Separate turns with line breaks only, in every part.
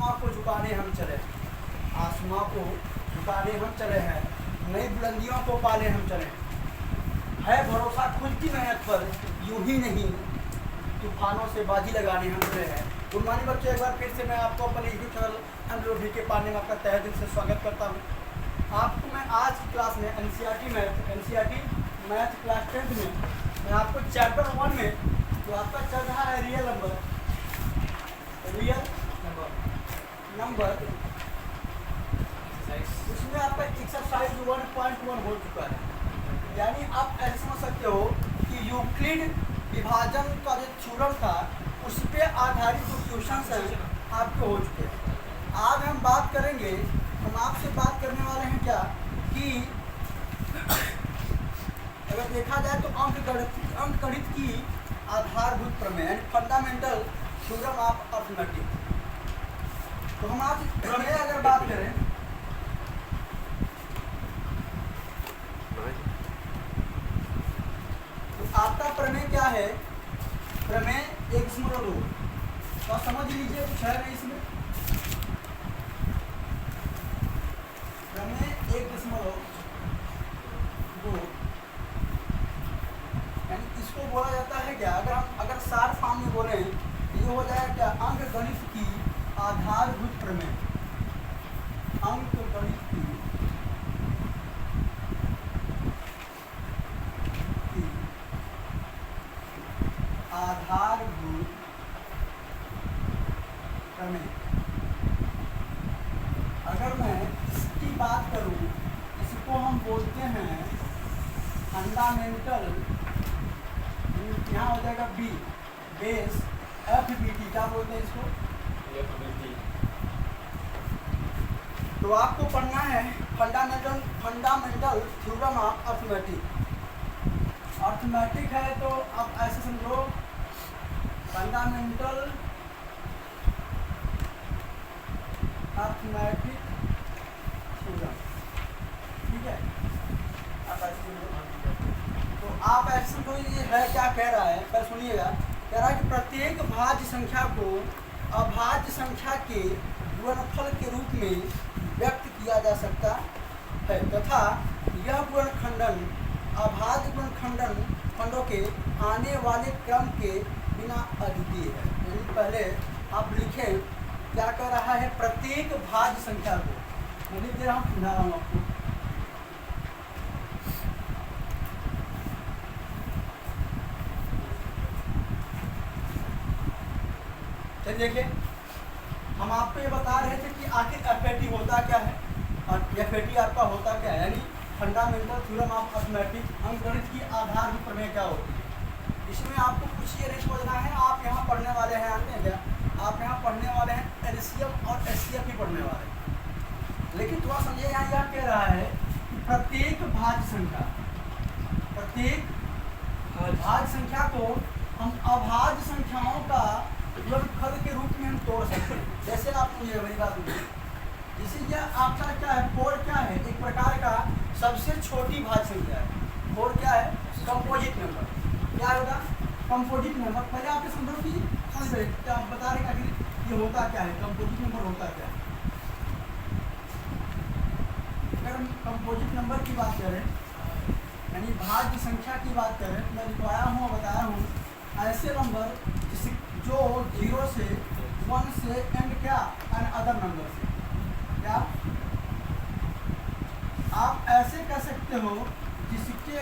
आसमां को झुकाने हम चले, आसमां को झुकाने हम चले हैं, नई बुलंदियों को पाने हम चले है भरोसा खुद की मेहनत पर, यूं ही नहीं तूफानों से बाजी लगाने हम चले हैं। गुड मॉर्निंग बच्चों, एक बार फिर से मैं आपको अपने यूट्यूब चैनल एमलोभी के पाने में आपका तहे दिल से स्वागत करता हूँ। आपको मैं आज की क्लास में एनसीईआरटी मैथ क्लास 10th में मैं आपको चैप्टर 1 में जो आपका चल रहा है रियल नंबर उसमें आपका एक्सरसाइज 1.1 हो चुका है। यानी आप ऐसे समझ सकते हो कि यूक्लिड विभाजन का जो थ्योरम था उस पर आधारित जो क्वेश्चन हैं आपके हो चुके हैं। आज हम बात करेंगे, हम आपसे बात करने वाले हैं क्या कि अगर देखा जाए तो अंकगणित की आधारभूत प्रमेय यानी फंडामेंटल थ्योरम ऑफ अर्थमेटिक। तो हम आज प्रमेय अगर बात करें तो आपका प्रमेय क्या है? प्रमेय 1.2 तो समझ लीजिए कुछ है नहीं इसमें। प्रमेय 1.2 यानी इसको बोला जाता है क्या, अगर सार फॉर्म में बोले ये हो जाएगा क्या, अंकगणित की आधारभूत प्रमेय। अंकगणित की आधारभूत प्रमेय। अगर मैं इसकी बात करूं, इसको हम बोलते हैं फंडामेंटल, यहाँ हो जाएगा बी बेस FBT, क्या बोलते हैं इसको? तो आपको पढ़ना है fundamental theorem of arithmetic. Arithmetic है तो आप ऐसे समझो फंडामेंटल अर्थमेटिक थ्योरम, ठीक है? आप ऐसे समझो, तो आप ऐसे समझो ये है क्या कह रहा है, पहले सुनिएगा। कह रहा है कि प्रत्येक भाज्य संख्या को अभाज्य संख्या के गुणनफल के रूप में व्यक्त किया जा सकता है तथा यह गुणनखंडन अभाज्य गुणनखंडन खंडों के आने वाले क्रम के बिना अद्वितीय है। यानी पहले आप लिखें क्या कह रहा है, प्रत्येक भाज्य संख्या को, मैं लिख दे रहा हूँ, समझा रहा हूँ आपको। चलिए देखिए, हम आपको ये बता रहे थे कि आखिर FAT होता क्या है और FAT आपका होता क्या है, यानी फंडामेंटल थ्योरम ऑफ अर्थमेटिक, अंकगणित की आधारभूत प्रमेय क्या होती है। इसमें आपको कुछ ये नहीं समझना है, आप यहाँ पढ़ने वाले हैं, जानते हैं क्या, आप यहाँ पढ़ने वाले हैं LCM और HCF भी पढ़ने वाले हैं। लेकिन थोड़ा समझिए, यहाँ यह कह रहा है कि प्रत्येक भाज्य संख्या, प्रत्येक भाज्य संख्या को हम अभाज्य संख्याओं का गुणनफल के रूप में हम तोड़ सकते हैं। जैसे आप सुनिए मेरी बात सुनिए, जैसे यह आपका क्या है, 4 क्या है, एक प्रकार का सबसे छोटी भाज्य संख्या है। 4 क्या है, कंपोजिट नंबर। क्या होगा, कंपोजिट नंबर। पहले आपने समझो कि क्या बता रहे हैं कि ये होता क्या है, कंपोजिट नंबर होता क्या है। अगर हम कंपोजिट नंबर की बात करें यानी भाज्य संख्या की बात करें, तो मैं लिखवाया हूँ, बताया हूँ ऐसे नंबर जो 0 से 1 से एंड क्या एंड अदर नंबर से, क्या आप ऐसे कह सकते हो जिसके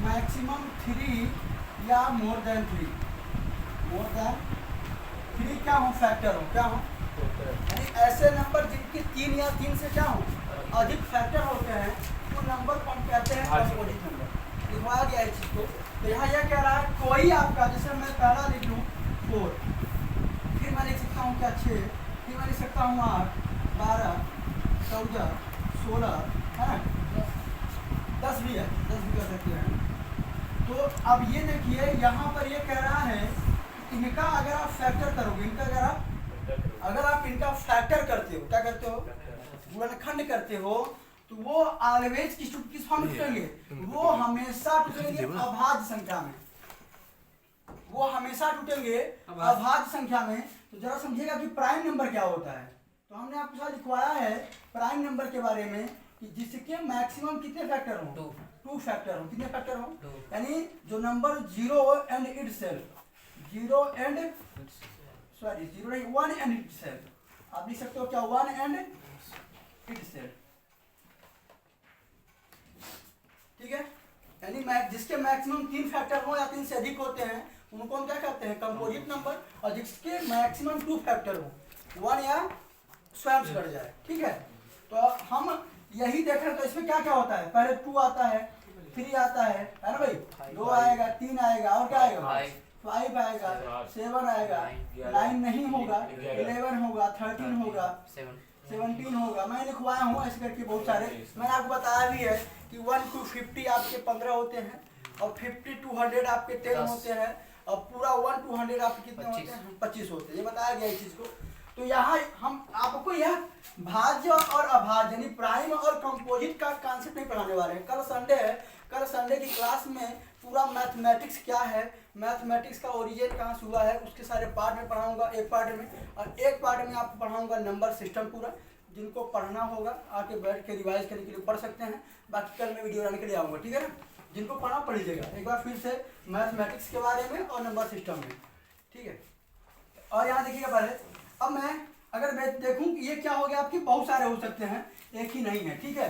मैक्सिमम 3 या मोर देन 3 क्या हो, फैक्टर हो, क्या हो, यानी ऐसे नंबर जिनके 3 या 3 से क्या हो अधिक फैक्टर होते हैं वो नंबर को हम कहते हैं कंपोजिट नंबर। लिखवाया गया है इस चीज को। तो यहाँ यह कह रहा है कोई आपका, जैसे मैं पहला लिख लूँ 4, फिर मैं लिख सकता हूँ क्या 6, फिर मैं लिख सकता हूँ 8, 12, 14, 16, है ना, 10 भी है, 10 भी कर सकते हैं। तो अब ये देखिए यहाँ पर ये कह रहा है इनका अगर आप फैक्टर करोगे, इनका अगर आप इनका फैक्टर करते हो, क्या करते हो, गुणनखंड करते हो, तो वो ऑलवेज किस फॉर्म में टूटेंगे, वो हमेशा टूटेंगे अभाज्य संख्या में, वो हमेशा टूटेंगे अभाज्य संख्या में। तो जरा समझिएगा कि प्राइम नंबर क्या होता है। तो हमने आपके साथ लिखवाया है प्राइम नंबर के बारे में कि जिसके मैक्सिमम कितने फैक्टर हों, 2 फैक्टर हों। कितने फैक्टर हों? यानी जो number 0 and itself, 0 and sorry 0 नहीं 1 एंड इटसेल्फ, आप लिख सकते हो क्या 1 एंड इटसेल्फ, ठीक है। यानी जिसके मैक्सिमम 3 फैक्टर हो या 3 से अधिक होते हैं उनको हम क्या कहते हैं? Composite number. और जिसके मैक्सिमम 2 फैक्टर हो, 1 या स्वयं से बढ़ जाए, ठीक है। तो हम यही देख रहे हैं। तो इसमें क्या क्या होता है? पहले 2 आता है, 3 आता है ना भाई, 2 आएगा, 3 आएगा, और क्या आएगा? 5 आएगा, 7 आएगा, 9 नहीं होगा, 11 होगा, 13 होगा, 17 होगा। मैं लिखवाया हूँ ऐसे करके बहुत सारे। मैंने आपको बताया भी है कि 1 to 50 आपके 15 होते हैं, और 50 to 100 आपके 10 होते हैं, और पूरा 1 to 100 आपके कितने होते हैं? 25 होते हैं। ये बताया गया इस चीज़ को। तो यहाँ हम आपको यह भाज्य और अभाज्य यानी प्राइम और कंपोजिट का कॉन्सेप्ट नहीं पढ़ाने वाले हैं। कल संडे है, कल संडे की क्लास में पूरा मैथमेटिक्स क्या है, मैथमेटिक्स का ओरिजिन कहाँ से हुआ है, उसके सारे पार्ट में पढ़ाऊंगा एक पार्ट में, और एक पार्ट में आपको पढ़ाऊंगा नंबर सिस्टम पूरा। जिनको पढ़ना होगा आके बैठ के रिवाइज करने के लिए पढ़ सकते हैं। बाकी कल मैं वीडियो बनाने के लिए आऊँगा, ठीक है ना। जिनको पढ़ना पढ़ लीजिएगा एक बार फिर से मैथमेटिक्स के बारे में और नंबर सिस्टम में, ठीक है। और यहाँ देखिएगा पहले, अब मैं देखूं कि ये क्या हो गया, आपके बहुत सारे हो सकते हैं, एक ही नहीं है, ठीक है।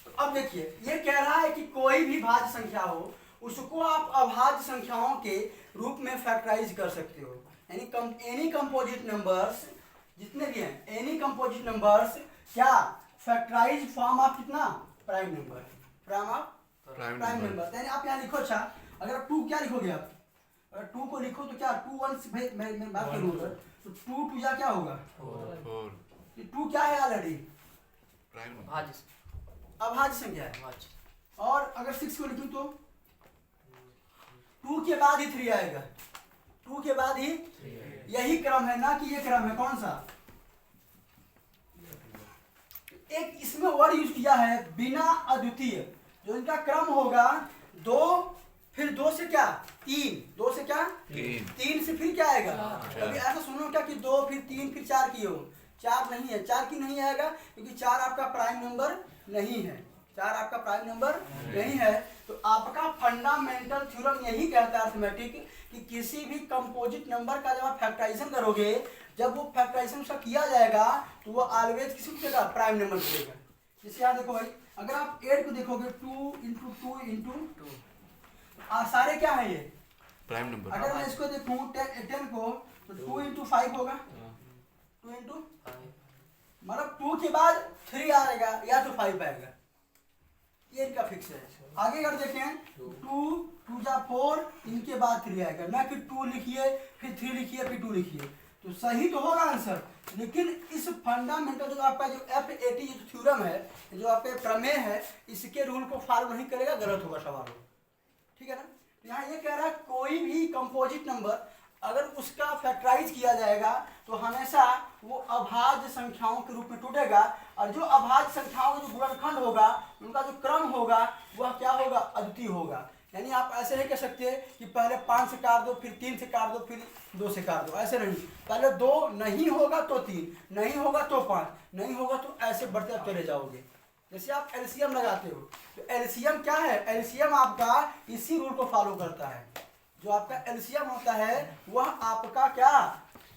तो अब देखिए ये कह रहा है कि कोई भी भाज्य संख्या हो उसको आप अभाज्य संख्याओं के रूप में फैक्टराइज कर सकते हो। यानी एनी कंपोजिट नंबर्स जितने भी हैं, एनी कंपोजिट नंबर्स क्या फैक्टराइज फॉर्म ऑफ कितना? Prime number, prime number. यानी आप यहाँ लिखो, अच्छा अगर 2 क्या लिखोगे आप? अगर 2 को लिखो तो क्या 2 1 भाई मैं बात करूँगा तो 2 2 क्या होगा? 4। 2 क्या है? ऑलरेडी अभाज्य संख्या है। और अगर 6 को लिखूं तो 2 के बाद ही 3 आएगा, 2 के बाद ही यही क्रम है ना कि ये क्रम है कौन सा? एक इसमें वर्ड यूज किया है बिना अद्वितीय, जो इनका क्रम होगा 2, फिर 2 से क्या 3, 2 से क्या 3 से फिर क्या आएगा? अभी ऐसा सुनो क्या कि 2 फिर 3 फिर 4 की हो? 4 नहीं है। 4 की नहीं आएगा क्योंकि 4 आपका प्राइम नंबर नहीं है, 4 आपका प्राइम नंबर नहीं है। तो आपका फंडामेंटल थ्योरम यही कहता है अर्थमेटिक कि किसी भी कंपोजिट नंबर का जब आप फैक्टराइजेशन करोगे, जब वो फैक्टराइजेशन उसका किया जाएगा तो वो ऑलवेज किसी को देगा? प्राइम नंबर देगा। जैसे यहाँ देखो भाई, अगर आप 8 को देखोगे 2 × 2 × 2 सारे क्या है ये? Prime number. अगर मैं इसको देखूं 10 को तो 2 × 5 होगा, 2 × मतलब 2 के बाद 3 आएगा या तो 5 आएगा, ये इनका फिक्स है। आगे अगर देखें 2 2 जा 4, इनके बाद 3 आएगा, ना कि 2 लिखिए फिर 3 लिखिए फिर 2 लिखिए। तो सही तो होगा आंसर, लेकिन इस फंडामेंटल जो आपका जो F80 जो थ्योरम है, जो आपका प्रमेय है, इसके रूल को फॉलो नहीं करेगा, गलत होगा सवाल, ठीक है ना। यहाँ ये कह रहा है कोई भी कंपोजिट नंबर अगर उसका फैक्टराइज किया जाएगा तो हमेशा वो अभाज्य संख्याओं के रूप में टूटेगा, और जो अभाज्य संख्याओं का जो गुणनखंड होगा, उनका जो क्रम होगा वह क्या होगा? अद्वितीय होगा। यानी आप ऐसे नहीं कह सकते कि पहले 5 से काट दो, फिर 3 से काट दो, फिर 2 से काट दो, ऐसे नहीं। पहले 2 नहीं होगा तो 3, नहीं होगा तो 5, नहीं होगा तो ऐसे बढ़ते आप चले जाओगे। जैसे आप एलसीएम लगाते हो तो एलसीएम क्या है? एलसीएम आपका इसी रूल को फॉलो करता है। जो आपका एलसीएम होता है वह आपका क्या?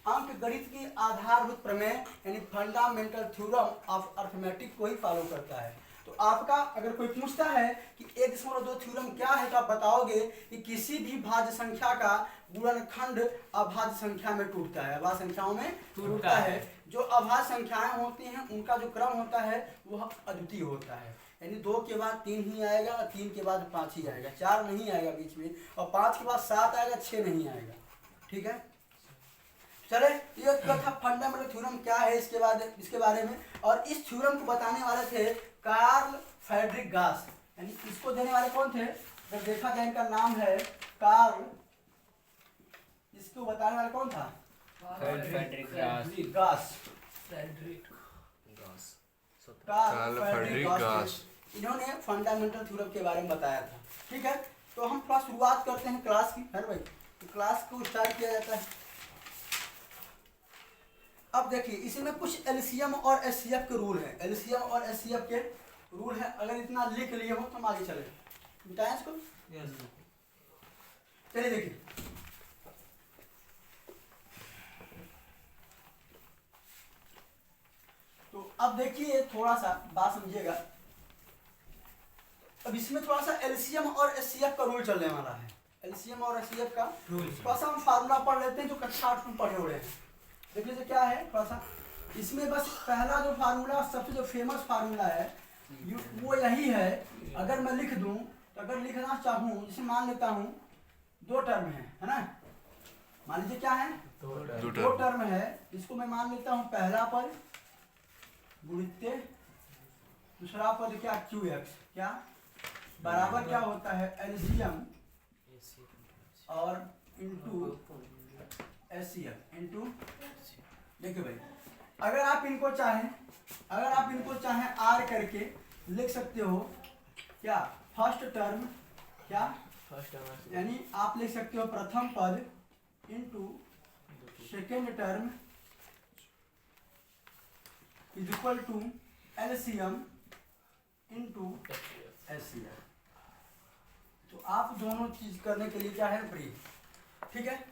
अंक गणित की आधारभूत प्रमेय यानी फंडामेंटल थ्योरम ऑफ अर्थमेटिक को ही फॉलो करता है। तो आपका अगर कोई पूछता है कि 1.2 थ्योरम क्या है तो आप बताओगे कि किसी भी भाज्य संख्या का गुणनखंड अभाज्य संख्या में टूटता है, अभाज्य संख्याओं में टूटता है। जो अभाज्य संख्याएं होती हैं उनका जो क्रम होता है वह अद्वितीय होता है। यानी 2 के बाद 3 ही आएगा, 3 के बाद 5 ही आएगा, 4 नहीं आएगा बीच में, और 5 के बाद 7 आएगा, 6 नहीं आएगा, ठीक है। चले ये था फंडामेंटल थ्योरम क्या है इसके बारे में। और इस थ्योरम को बताने वाले थे कार्ल फ्रेडरिक गास, यानी इसको देने वाले कौन थे? अगर देखा जाए इनका नाम है कार्ल, इसको बताने वाले कौन था? फ्रेडरिक गास। कार्ल फ्रेडरिक गास, इन्होंने फंडामेंटल थ्योरम के बारे में बताया था, ठीक है। तो हम थोड़ा शुरुआत करते हैं क्लास की, है भाई। तो क्लास को स्टार्ट किया जाता है। अब देखिए इसमें कुछ एलसीएम और एचसीएफ के रूल है, एलसीएम और एचसीएफ के रूल है। अगर इतना लिख लिए हो तो हम आगे चले, बताएं इसको। चलिए देखिए, तो अब देखिए थोड़ा सा बात समझिएगा। अब इसमें थोड़ा सा एलसीएम और एचसीएफ का रूल चलने वाला है, एलसीएम और एचसीएफ का थोड़ा सा हम फार्मूला पढ़ लेते हैं जो कक्षा 8 में पढ़े हुए हैं। देख लीजिए क्या है थोड़ा सा इसमें, बस पहला जो फार्मूला सबसे जो फेमस फार्मूला है वो यही है। अगर मैं लिख दूं तो अगर लिखना चाहूं, जैसे मान लेता हूं दो टर्म है ना, मान लीजिए क्या है दो टर्म है, इसको मैं मान लेता हूं पहला पद गुणित्य दूसरा पद क्या क्यू एक्स, क्या बराबर क्या होता है एलसीएम और इंटू एचसीएफ इंटू। देखिए भाई अगर आप इनको चाहें आर करके लिख सकते हो, क्या फर्स्ट टर्म, क्या यानी आप लिख सकते हो प्रथम पद into second term is equal to LCM into HCF. तो आप दोनों चीज करने के लिए क्या है फ्री, ठीक है।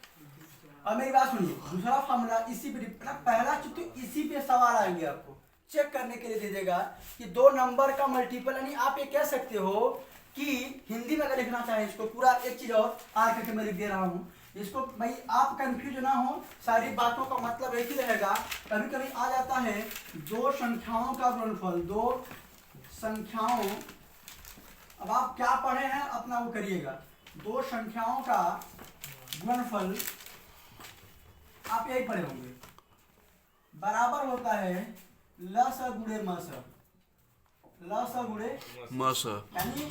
अब मेरी बात सुनिए, दूसरा फार्मूला इसी पे, पहला चीज तो इसी पे सवाल आएंगे आपको चेक करने के लिए दीजिएगा कि दो नंबर का मल्टीपल, यानी आप ये कह सकते हो कि हिंदी में अगर लिखना चाहे इसको पूरा, एक चीज और आर करके मैं लिख दे रहा हूँ इसको, भाई आप कंफ्यूज ना हो, सारी बातों का मतलब एक ही रहेगा। कभी कभी आ जाता है दो संख्याओं का गुणनफल, दो संख्याओं, अब आप क्या पढ़े हैं अपना वो करिएगा, दो संख्याओं का गुणनफल आप यही पढ़े होंगे, बराबर होता है लस गुणे मस, लस गुणे मस। यानी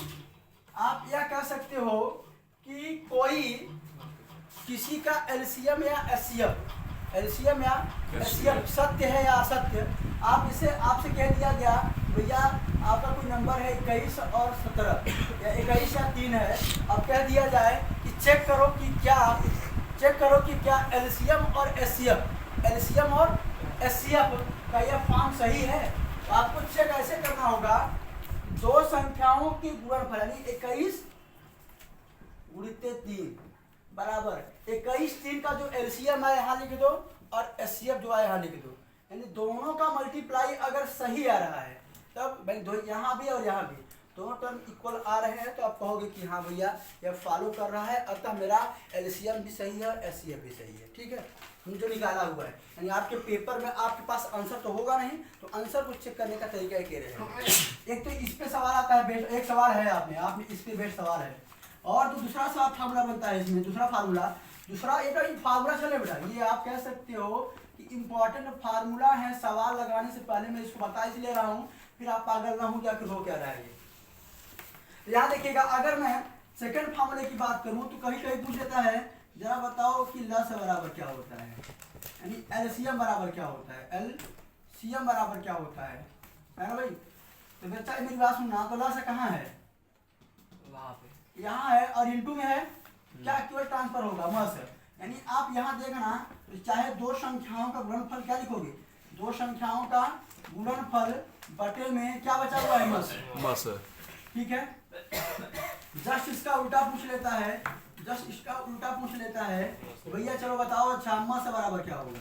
आप यह कह सकते हो कि कोई किसी का एलसीएम या एचसीएफ, एलसीएम या एचसीएफ सत्य है या असत्य, आप इसे आपसे कह दिया गया भैया आपका कोई नंबर है 21 और 17 या 21 या 3 है, अब कह दिया जाए कि चेक करो कि क्या एलसीएम और एचसीएफ, एलसीएम और एचसीएफ का यह फॉर्म सही है। तो आपको चेक ऐसे करना होगा, दो संख्याओं के गुणनफल यानी 21 गुणित्य 3 बराबर 21 3 का जो एलसीएम है यहाँ लिख दो और एचसीएफ जो है यहाँ लिख दो, यानी दोनों का मल्टीप्लाई अगर सही आ रहा है तब भाई दो यहाँ भी और यहाँ भी दोनों टर्म इक्वल आ रहे हैं तो आप कहोगे कि हाँ भैया यह फॉलो कर रहा है, अतः मेरा एलसीएम भी सही है एचसीएफ भी सही है, ठीक है। हम जो निकाला हुआ है, यानी आपके पेपर में आपके पास आंसर तो होगा नहीं, तो आंसर को चेक करने का तरीका ही कह रहे हैं। एक तो इस पे सवाल आता है, एक सवाल है आपने इस पे बेस्ट सवाल है, और तो दूसरा फार्मूला बनता है इसमें, दूसरा एक फार्मूला चले बेटा, ये आप कह सकते हो कि इंपॉर्टेंट फार्मूला है, सवाल लगाने से पहले मैं इसको बता इसलिए रहा हूँ, फिर आप पागल ना हो या फिर हो क्या रहा है। याद देखिएगा, अगर मैं सेकंड फार्मूले की बात करूं तो कहीं कहीं पूछ लेता है जरा बताओ कि लस बराबर क्या होता है, यानी एलसीएम बराबर क्या होता है, एलसीएम बराबर क्या होता है ना भाई। तो बच्चा मेरी बात सुनना, तो लस कहाँ है, यहाँ है, और इंटू में है क्या केवल ट्रांसफर होगा मस, यानी आप यहाँ देखना तो चाहे दो संख्याओं का गुणनफल क्या लिखोगे, दो संख्याओं का गुणनफल बटे में क्या बचा हुआ है मस, ठीक है। जस्ट इसका उल्टा पूछ लेता है, भैया चलो बताओ अच्छा मस बराबर क्या होगा,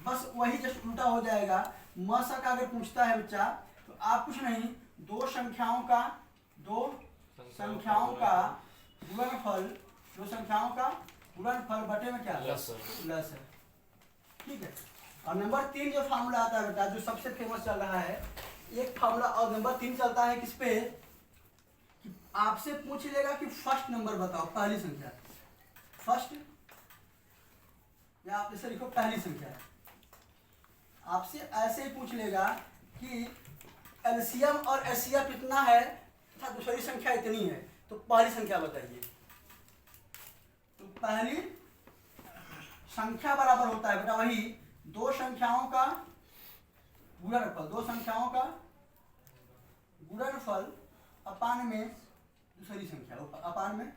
बस वही जस्ट उल्टा हो जाएगा। मस का अगर पूछता है बच्चा तो आप कुछ नहीं, दो संख्याओं का गुणनफल बटे में क्या लस है, ठीक है। और नंबर 3 जो फार्मूला आता है बेटा, जो सबसे फेमस चल रहा है, एक फार्मूला और नंबर 3 चलता है किस पे, कि आपसे पूछ लेगा कि फर्स्ट नंबर बताओ, पहली संख्या, फर्स्ट, या आप इसे लिखो पहली संख्या, आपसे ऐसे ही पूछ लेगा कि एलसीएम और एचसीएफ इतना है तथा दूसरी संख्या इतनी है, तो पहली संख्या बताइए। तो पहली संख्या बराबर होता है बेटा वही दो संख्याओं का गुणनफल अपान में दूसरी संख्या, अपान में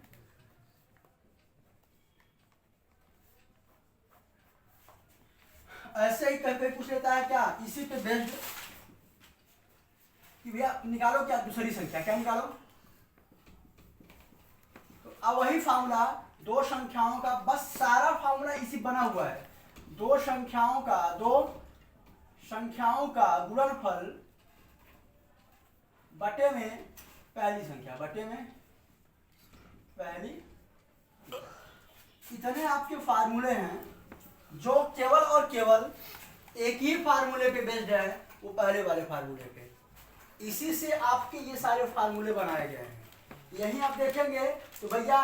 ऐसे ही कहीं पूछ लेता है क्या, इसी पे बेस्ड कि भैया निकालो क्या दूसरी संख्या, क्या निकालो। तो अब वही फार्मूला दो संख्याओं का, बस सारा फार्मूला इसी बना हुआ है। दो संख्याओं का गुणनफल बटे में पहली संख्या, बटे में पहली। इतने आपके फार्मूले हैं जो केवल और केवल एक ही फार्मूले पे बेस्ड है, वो पहले वाले फार्मूले पे। इसी से आपके ये सारे फार्मूले बनाए गए हैं। यही आप देखेंगे तो भैया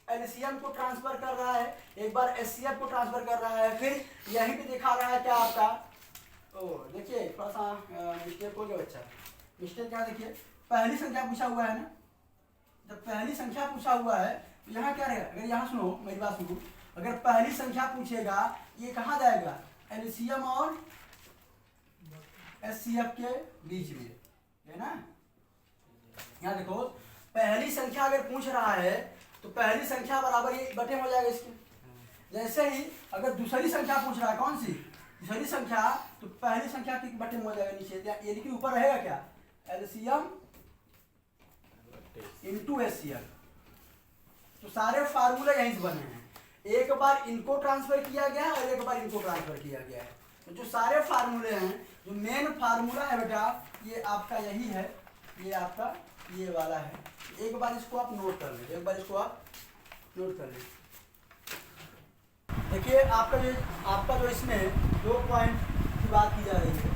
एलसीएम को ट्रांसफर कर रहा है, एक बार एचसीएफ को ट्रांसफर कर रहा है, फिर यहीं पे दिखा रहा है क्या आपका, ओ देखिए थोड़ा सा मिस्टेक हो गया बच्चा। मिस्टेक क्या, देखिए पहली संख्या पूछा हुआ है ना, जब पहली संख्या पूछा हुआ है तो यहाँ क्या रहेगा, अगर यहाँ सुनो मेरी बात सुनो, अगर पहली संख्या पूछेगा ये कहाँ जाएगा, एलसीएम और एचसीएफ के बीच में, है ना। यहाँ देखो पहली संख्या अगर पूछ रहा है तो पहली संख्या बराबर ये बटे में हो जाएगा इसके। जैसे ही अगर दूसरी संख्या पूछ रहा है, कौन सी दूसरी संख्या, तो पहली संख्या के बटे में हो जाएगा नीचे, यानी कि ऊपर रहेगा क्या, एलसीएम इंटू एचसीएफ। तो सारे फार्मूले यहीं से बने हैं, एक बार इनको ट्रांसफर किया गया है और एक बार इनको ट्रांसफर किया गया है। तो जो सारे फार्मूले हैं, जो मेन फार्मूला है बेटा, ये आपका यही है, ये आपका ये वाला है। एक बार इसको आप नोट कर लें, एक बार इसको आप नोट कर लें। देखिए आपका जो इसमें 2 पॉइंट की बात की जा रही है,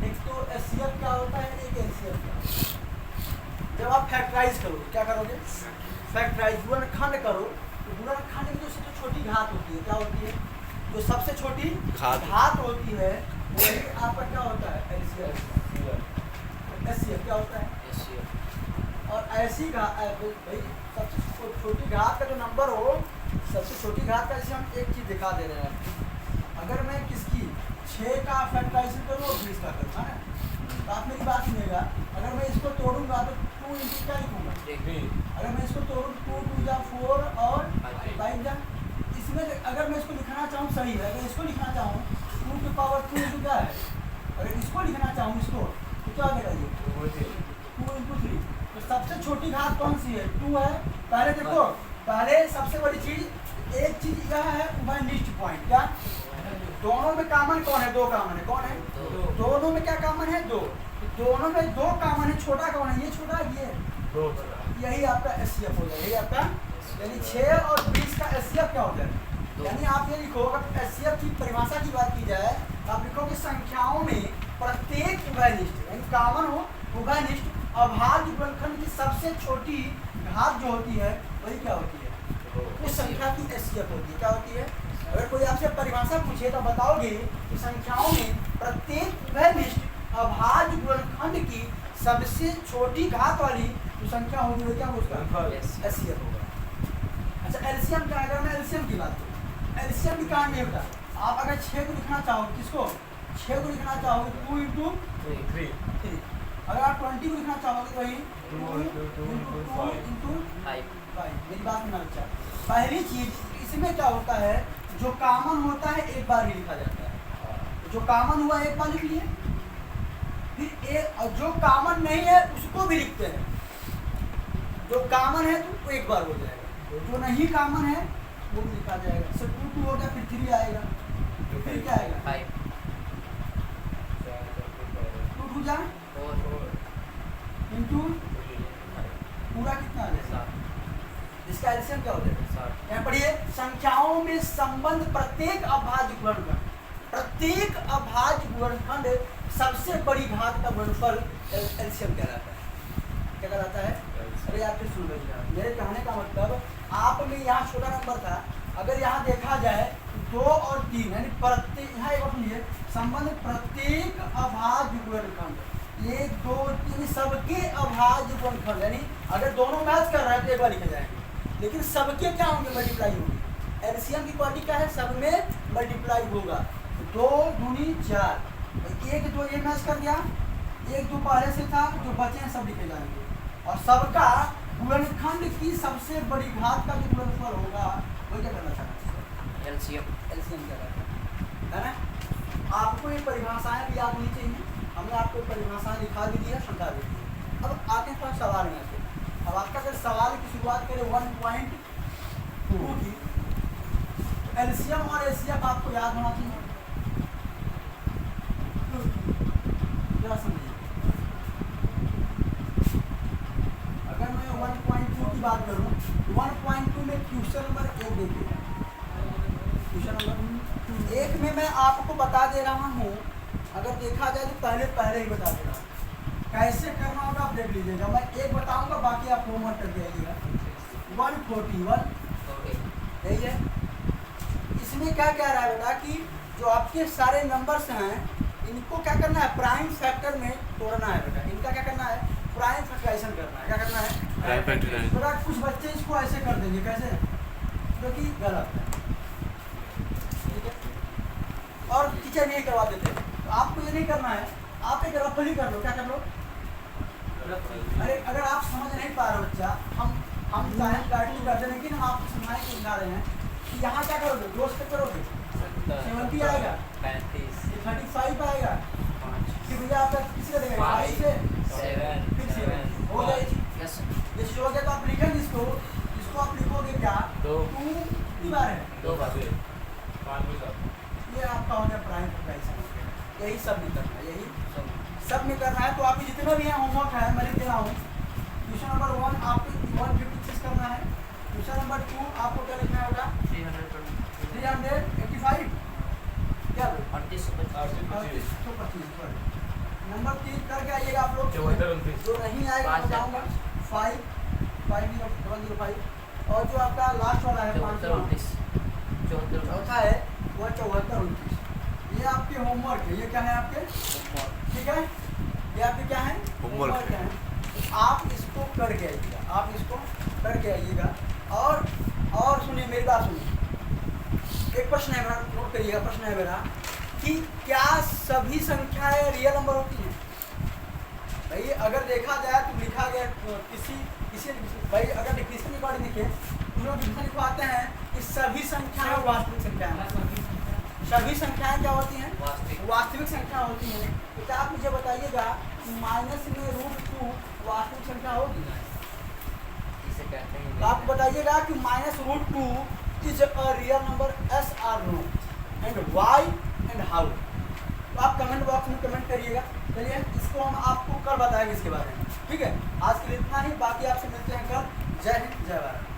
एक तो एचसीएफ क्या होता है, एक एलसीएफ क्या होता है। जब आप फैक्टराइज करोगे, क्या करोगे, फैक्टराइज गुणनखंड करो, तो गुणनखंड की जो सबसे छोटी घात होती है, क्या होती है, जो सबसे छोटी घात होती है, वही आपका क्या होता है, एलसीएफ। एचसीएफ क्या होता है, और ऐसी भाई सबसे छोटी घात का जो नंबर हो, सबसे छोटी घात का, जैसे हम एक चीज दिखा दे रहे हैं, अगर मैं किसकी 6 का फैक्टराइजेशन करूँ और 20 का करूँ, है ना, तो आप मेरी बात सुनिएगा, अगर मैं इसको तोड़ूंगा तो 2 इंटू क्या लिखूंगा, अगर मैं इसको तोड़ूँ 2 2 जा 4 और 5 जा, इसमें अगर मैं इसको लिखना चाहूँ सही है, अगर इसको लिखना चाहूँ 2 की पावर 2 इंटू क्या है, अगर इसको लिखना चाहूँ इसको तो क्या देगा ये 2 इंटू 3। तो सबसे छोटी घात कौन सी है, 2 है। पहले देखो, पहले सबसे बड़ी चीज, एक चीज यह है उभयनिष्ठ पॉइंट, क्या दोनों में कॉमन कौन है, 2 कॉमन है, कौन है, दोनों में क्या कॉमन है, 2, दोनों में 2 कॉमन है, छोटा कौन है, ये छोटा, ये यही आपका एचसीएफ हो जाएगा, यही आपका, यानी 6 और 20 का एचसीएफ क्या हो जाएगा। यानी आप ये लिखो, अगर एचसीएफ की परिभाषा की बात की जाए, आप लिखोगे संख्याओं में प्रत्येक उभयनिष्ठ, यानी कॉमन हो, उभयनिष्ठ अभाज्य गुणनखंड की सबसे छोटी घात जो होती है, वही क्या होती है, उस संख्या की एचसीएफ होती है। क्या होती है, अगर कोई आपसे परिभाषा पूछे तो बताओगे कि संख्याओं में प्रत्येक उभयनिष्ठ अभाज्य गुणनखंड की सबसे छोटी घात वाली जो संख्या होगी वो क्या होगा, एचसीएफ होगा। अच्छा एलसीएम क्या है, अगर मैं एलसीएम की बात करूँ, एलसीएम भी कहाँ नहीं होता। आप अगर 6 को लिखना चाहो, किसको 6 को लिखना चाहोगे 2 इंटू 3, अगर आप 20 को लिखना चाहोगे तो वही 2 इंटू 5। मेरी बात सुनना बच्चा, पहली चीज इसमें क्या होता है, जो कॉमन होता है एक बार ही लिखा जाता है, जो कॉमन हुआ एक बार लिख लिए, फिर जो कॉमन नहीं है उसको भी लिखते हैं, जो कॉमन है तो एक बार हो जाएगा, जो नहीं कॉमन है वो भी लिखा जाएगा। जैसे 2 2 हो गया, फिर 3 आएगा, फिर क्या आएगा 5, 2 2 जा इंटू पूरा कितना आ जाएगा, इसका एलसीएम क्या हो जाएगा, यहाँ पढ़िए, संख्याओं में संबंध प्रत्येक अभाज्य गुणनखंड, प्रत्येक अभाज्य गुणनखंड सबसे बड़ी घात का गुणनफल एलसीएम कहलाता है। क्या कहलाता है, अरे आप फिर सुन लीजिए, मेरे कहने का मतलब, आप में यहाँ छोटा नंबर था, अगर यहाँ देखा जाए 2 और 3, यानी प्रत्येक, यहाँ एक बार सुनिए, संबंध प्रत्येक अभाज्य गुणनखंड 1 2 3 सबके अभाज्य गुणनखंड, यानी अगर दोनों मैच कर रहे हैं तो एक बार लिखे जाएंगे, लेकिन सबके क्या होंगे, मल्टीप्लाई होंगे। एलसीएम की क्वालिटी क्या है, सब में मल्टीप्लाई होगा, 2 दूनी 4, 1 2 ये मैच कर गया, 1 2 पहले से था, जो बचे हैं सब लिखे जाएंगे, और सबका गुणनखंड की सबसे बड़ी घात का जो गुणनफल होगा वो क्या करना चाहता है, एलसीएम क्या करता है ना। आपको ये परिभाषाएं भी याद होनी चाहिए। हमने आपको परिभाषाएं दिखा भी दी है, समझा भी दी है। अब आते हैं थोड़ा सवाल में से। अब आपका अगर सवाल की शुरुआत करें 1.2 की, एलसीएम और एचसीएफ आपको याद होना चाहिए। क्या समझिए, अगर मैं 1.2 की बात करूं, 1.2 में क्वेश्चन नंबर 1 देखिए। क्वेश्चन नंबर 1 में मैं आपको बता दे रहा हूं, अगर देखा जाए तो पहले ही बता दे रहा हूं कैसे करना होगा, आप देख लीजिएगा। मैं एक बताऊंगा, बाकी आप होमवर्क करके आइएगा। 141 यही है। इसमें क्या कह रहा है बेटा कि जो आपके सारे नंबर्स हैं इनको क्या करना है, प्राइम फैक्टर में तोड़ना है बेटा। इनका क्या करना है, प्राइम फैक्टराइजेशन करना है। क्या करना है,
प्राइम फैक्टराइजेशन।
बेटा कुछ बच्चे इसको ऐसे कर देंगे, कैसे, जो कि गलत है, ठीक है, और टीचर नहीं करवा देते। तो आपको ये नहीं करना है, आप एक रफली कर लो। क्या कर लो, अरे अगर आप समझ नहीं पा रहे बच्चा, हम चाहे गाइड करते हैं, लेकिन हम आपको समझाने के बता रहे हैं कि यहाँ क्या करोगे, दोस्त पे करोगे 70 आएगा, 35 आएगा, फिर भैया आपका किसी का देगा 5 से 7 फिर 7 हो गया। ये चीज हो गया। तो आप लिखेंगे इसको आप लिखोगे क्या, 2 बार है,
2 बार
ये आपका हो गया प्राइम फैक्टराइजेशन। यही सब में करना है, यही सब में करना है। तो आपके जितने भी हैं होमवर्क है मैं लिख दे रहा हूँ। क्वेश्चन नंबर 1 आपको 156 करना है। क्वेश्चन नंबर 2 आपको क्या लिखना होगा, 385 क्या 3825। नंबर 3 करके आइएगा आप लोग। जो नहीं आएगा बताऊंगा 55005। और जो आपका लास्ट वाला है 529 चौथा है वो 7429। ये आपके होमवर्क है। ये क्या है आपके, ठीक है, ये आपके क्या है, होमवर्क है। आप इसको करके आइएगा, आप इसको करके आइएगा। और सुनिए मेरी बात सुनिए, एक प्रश्न है मेरा, नोट करिएगा। प्रश्न है मेरा कि क्या सभी संख्याएं रियल नंबर होती हैं? भाई अगर देखा जाए तो लिखा गया किसी भाई अगर डिफिनेशन के अकॉर्डिंग देखिए, तो लोग डिफिनेशन लिखवाते हैं कि सभी संख्याएं वास्तविक संख्याएं हैं। सभी संख्याएं क्या होती हैं, वास्तविक संख्या होती हैं। तो क्या आप मुझे बताइएगा माइनस में √2 वास्तविक संख्या होगी? तो आप बताइएगा कि -√2 is a real number, yes or no, and why and how। तो आप कमेंट बॉक्स में कमेंट करिएगा। चलिए इसको हम आपको कल बताएंगे इसके बारे में, ठीक है। आज के लिए इतना ही, बाकी आपसे मिलते हैं कल। जय हिंद, जय भारत।